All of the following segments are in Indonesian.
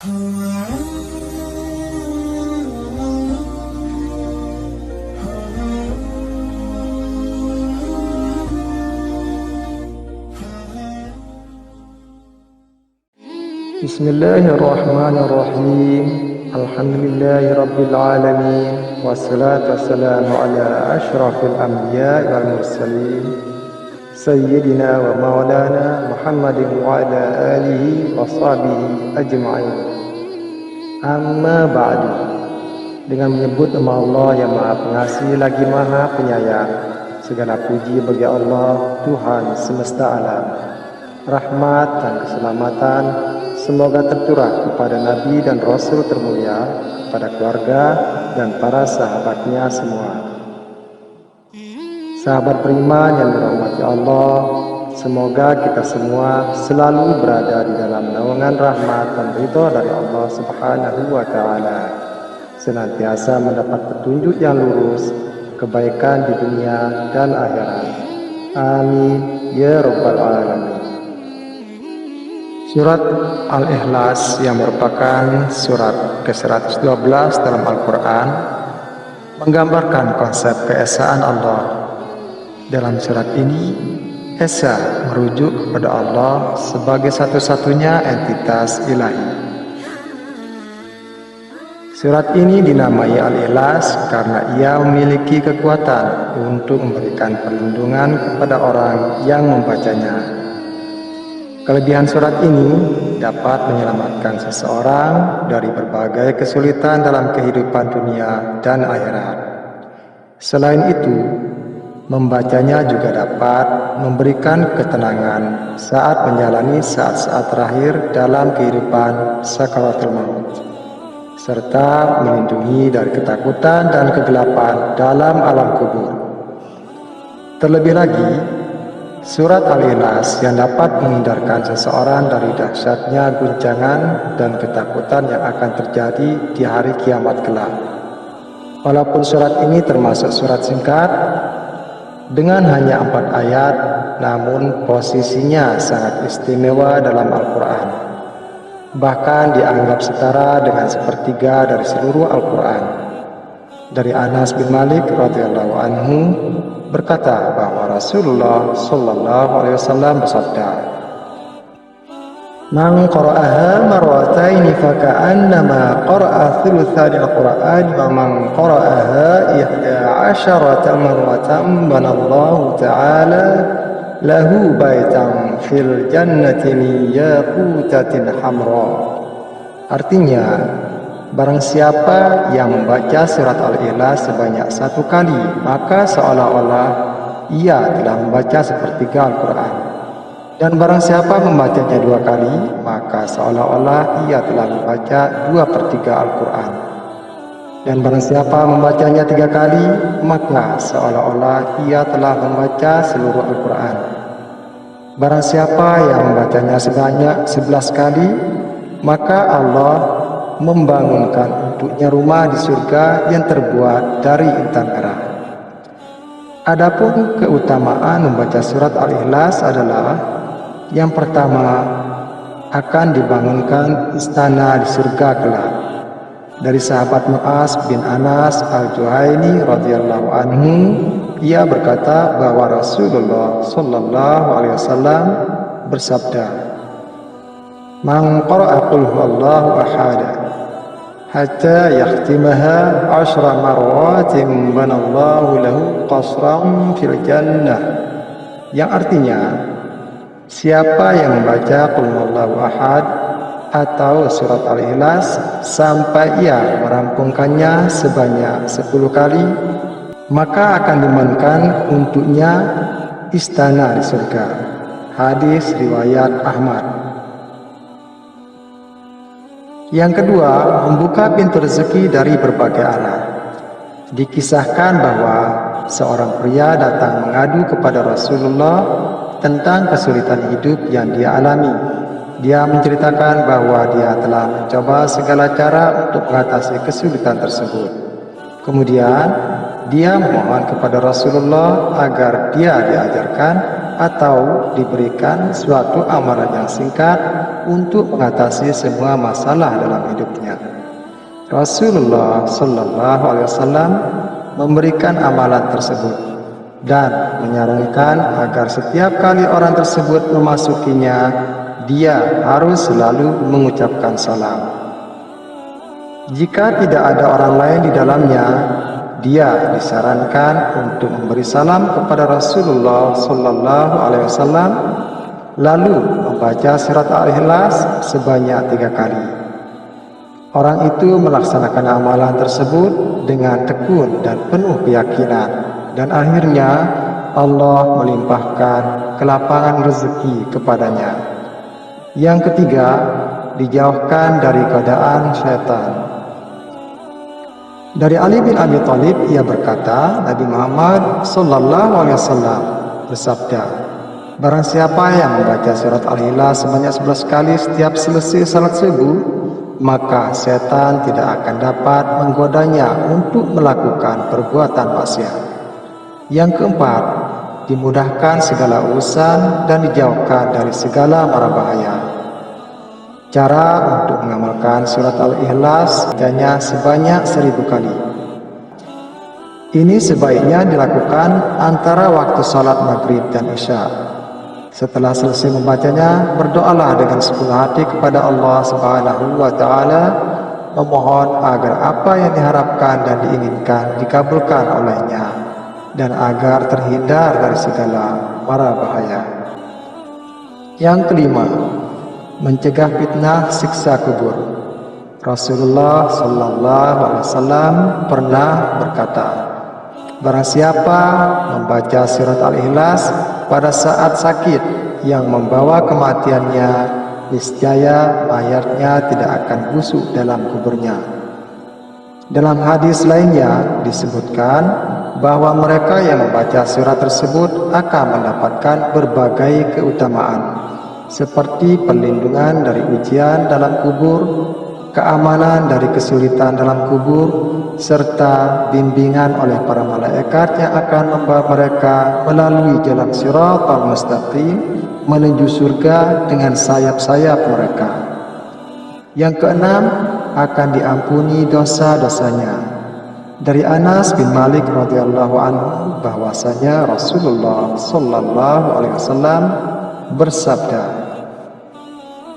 Bismillahirrahmanirrahim. Alhamdulillahirabbil alamin. Wassalatu wassalamu ala asyrafil anbiya'i wal mursalin. Sayyidina wa maulana Muhammadin wa ala alihi wa sahbihi ajma'in. Amma ba'du. Dengan menyebut nama Allah yang Maha Pengasih lagi Maha Penyayang. Segala puji bagi Allah, Tuhan semesta alam. Rahmat dan keselamatan semoga tercurah kepada Nabi dan Rasul termulia, kepada keluarga dan para sahabatnya semua. Sahabat beriman yang dirahmati Allah, semoga kita semua selalu berada di dalam naungan rahmat dan ridha dari Allah Subhanahu wa Ta'ala, senantiasa mendapat petunjuk yang lurus, kebaikan di dunia dan akhirat. Amin ya rabbal alamin. Surat Al-Ikhlas yang merupakan surat ke-112 dalam Al-Quran menggambarkan konsep keesaan Allah. Dalam surat ini, Esa merujuk kepada Allah sebagai satu-satunya entitas ilahi. Surat ini dinamai Al-Ikhlas karena ia memiliki kekuatan untuk memberikan perlindungan kepada orang yang membacanya. Kelebihan surat ini dapat menyelamatkan seseorang dari berbagai kesulitan dalam kehidupan dunia dan akhirat. Selain itu, membacanya juga dapat memberikan ketenangan saat menjalani saat-saat terakhir dalam kehidupan sakaratul maut, serta melindungi dari ketakutan dan kegelapan dalam alam kubur. Terlebih lagi, Surat Al-Ikhlas yang dapat menghindarkan seseorang dari dahsyatnya guncangan dan ketakutan yang akan terjadi di hari kiamat kelak. Walaupun surat ini termasuk surat singkat, dengan hanya 4 ayat, namun posisinya sangat istimewa dalam Al-Quran. Bahkan dianggap setara dengan sepertiga dari seluruh Al-Quran. Dari Anas bin Malik radhiyallahu anhu berkata bahwa Rasulullah sallallahu alaihi wasallam bersabda, "Man qara'aha marrataini faka'annama qara'a thulutsal al-Qur'an wa man qara'aha 11 marratan banallahu ta'ala lahu baitan fil jannati min yaqutatin hamra." Artinya, barang siapa yang membaca surat Al-Ikhlas sebanyak 1 kali, maka seolah-olah ia telah membaca sepertiga Al-Quran. Dan barang siapa membacanya 2 kali, maka seolah-olah ia telah membaca 2/3 Al-Quran. Dan barang siapa membacanya 3 kali, maka seolah-olah ia telah membaca seluruh Al-Quran. Barang siapa yang membacanya sebanyak 11 kali, maka Allah membangunkan untuknya rumah di surga yang terbuat dari intan merah. Adapun keutamaan membaca surat Al-Ikhlas adalah, yang pertama, akan dibangunkan istana di surga kelak. Dari sahabat Mu'az bin Anas al-Juhaini radhiyallahu anhu, ia berkata bahwa Rasulullah sallallahu alaihi wasallam bersabda, "Man qara'a qul huwallahu ahad hatta yakhtimaha 10 marratin banallahu lahu qasran fil jannah." Yang artinya, siapa yang membaca qul huwallahu ahad atau surat Al-Ikhlas sampai ia merampungkannya sebanyak 10 kali, maka akan dibangunkan untuknya istana di surga. Hadis riwayat Ahmad. Yang kedua, membuka pintu rezeki dari berbagai arah. Dikisahkan bahwa seorang pria datang mengadu kepada Rasulullah tentang kesulitan hidup yang dia alami. Dia menceritakan bahwa dia telah mencoba segala cara untuk mengatasi kesulitan tersebut. Kemudian, dia memohon kepada Rasulullah agar dia diajarkan atau diberikan suatu amalan yang singkat untuk mengatasi semua masalah dalam hidupnya. Rasulullah Shallallahu Alaihi Wasallam memberikan amalan tersebut dan menyarankan agar setiap kali orang tersebut memasukinya, dia harus selalu mengucapkan salam. Jika tidak ada orang lain di dalamnya, dia disarankan untuk memberi salam kepada Rasulullah Shallallahu Alaihi Wasallam, lalu membaca surat Al-Ikhlas sebanyak 3 kali. Orang itu melaksanakan amalan tersebut dengan tekun dan penuh keyakinan, dan akhirnya Allah melimpahkan kelapangan rezeki kepadanya. Yang ketiga, dijauhkan dari godaan syaitan. Dari Ali bin Abi Thalib, ia berkata, Nabi Muhammad Sallallahu Alaihi Wasallam bersabda, barang siapa yang membaca surat Al-Ikhlas sebanyak 11 kali setiap selesai salat subuh, maka setan tidak akan dapat menggodanya untuk melakukan perbuatan maksiat. Yang keempat, dimudahkan segala urusan dan dijauhkan dari segala mara bahaya. Cara untuk mengamalkan surat Al-Ikhlas hanya sebanyak 1000 kali. Ini sebaiknya dilakukan antara waktu salat maghrib dan isya. Setelah selesai membacanya, berdoalah dengan sepenuh hati kepada Allah Subhanahu wa Ta'ala, memohon agar apa yang diharapkan dan diinginkan dikabulkan olehnya, dan agar terhindar dari segala mara bahaya. Yang kelima, mencegah fitnah siksa kubur. Rasulullah Sallallahu Alaihi Wasallam pernah berkata, barang siapa membaca surat Al-Ikhlas pada saat sakit yang membawa kematiannya, niscaya mayatnya tidak akan busuk dalam kuburnya. Dalam hadis lainnya disebutkan bahwa mereka yang membaca surat tersebut akan mendapatkan berbagai keutamaan, seperti perlindungan dari ujian dalam kubur, keamanan dari kesulitan dalam kubur, serta bimbingan oleh para malaikat yang akan membawa mereka melalui jalan Shiratal Mustaqim menuju surga dengan sayap-sayap mereka. Yang keenam, akan diampuni dosa-dosanya. Dari Anas bin Malik radhiyallahu anhu bahwasanya Rasulullah Sallallahu Alaihi Wasallam bersabda,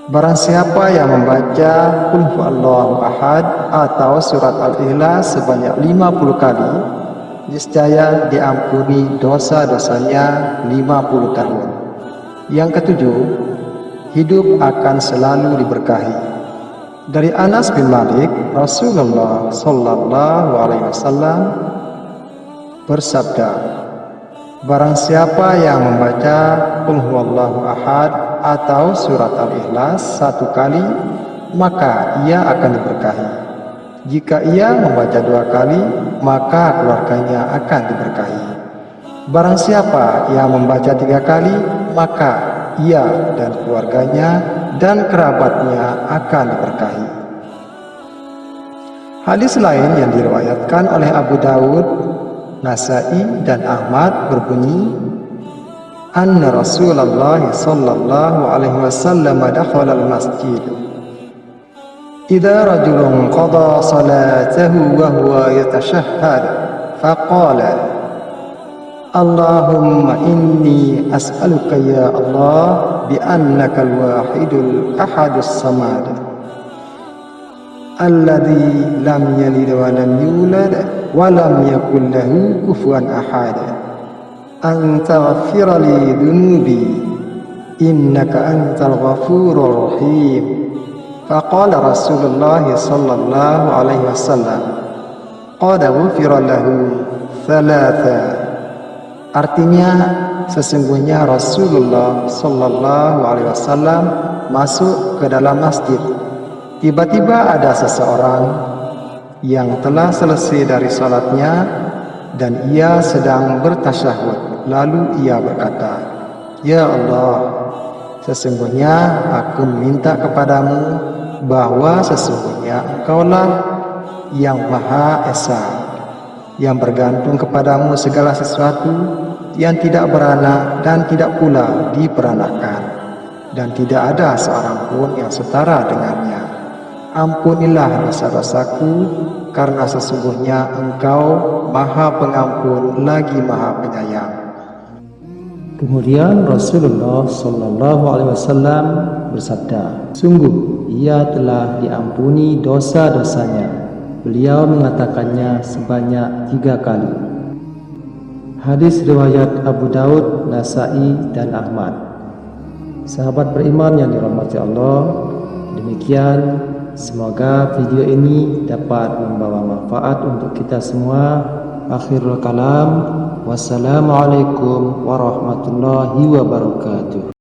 barang siapa yang membaca Qul Huwallahu Ahad atau surat Al-Ikhlas sebanyak 50 kali, niscaya diampuni dosa-dosanya 50 tahun. Yang ketujuh, hidup akan selalu diberkahi. Dari Anas bin Malik, Rasulullah Sallallahu Alaihi Wasallam bersabda, barang siapa yang membaca Qul Huwallahu Ahad atau surat Al-Ikhlas 1 kali, maka ia akan diberkahi. Jika ia membaca 2 kali, maka keluarganya akan diberkahi. Barang siapa yang membaca 3 kali, maka ia dan keluarganya dan kerabatnya akan diberkahi. Hadis lain yang diriwayatkan oleh Abu Dawud, Nasai dan Ahmad berbunyi, anna Rasulullah sallallahu alaihi wasallam dakhala al-masjid idza rajulun qada salatahu wa huwa yatashahhad faqala Allahumma inni as'aluka ya Allah bi annaka al-wahidul ahadus samad alladzi lam yalid wa lam yulad wa lam yakul lahu kufuwan ahad an taghfir li dhunubi innaka antal ghafurur rahim. Faqala Rasulullah sallallahu alaihi wasallam qad ghufira lahu thalatha. Artinya, sesungguhnya Rasulullah Sallallahu Alaihi Wasallam masuk ke dalam masjid. Tiba-tiba ada seseorang yang telah selesai dari salatnya dan ia sedang bertasyahud. Lalu ia berkata, ya Allah, sesungguhnya aku meminta kepadamu bahwa sesungguhnya Engkaulah yang Maha Esa, yang bergantung kepadamu segala sesuatu, yang tidak beranak dan tidak pula diperanakan, dan tidak ada seorang pun yang setara dengannya. Ampunilah dosa-dosaku, karena sesungguhnya Engkau Maha Pengampun lagi Maha Penyayang. Kemudian Rasulullah Shallallahu Alaihi Wasallam bersabda, sungguh ia telah diampuni dosa-dosanya. Beliau mengatakannya sebanyak 3 kali. Hadis riwayat Abu Daud, Nasai, dan Ahmad. Sahabat beriman yang dirahmati Allah, demikian semoga video ini dapat membawa manfaat untuk kita semua. Akhirul kalam, wassalamualaikum warahmatullahi wabarakatuh.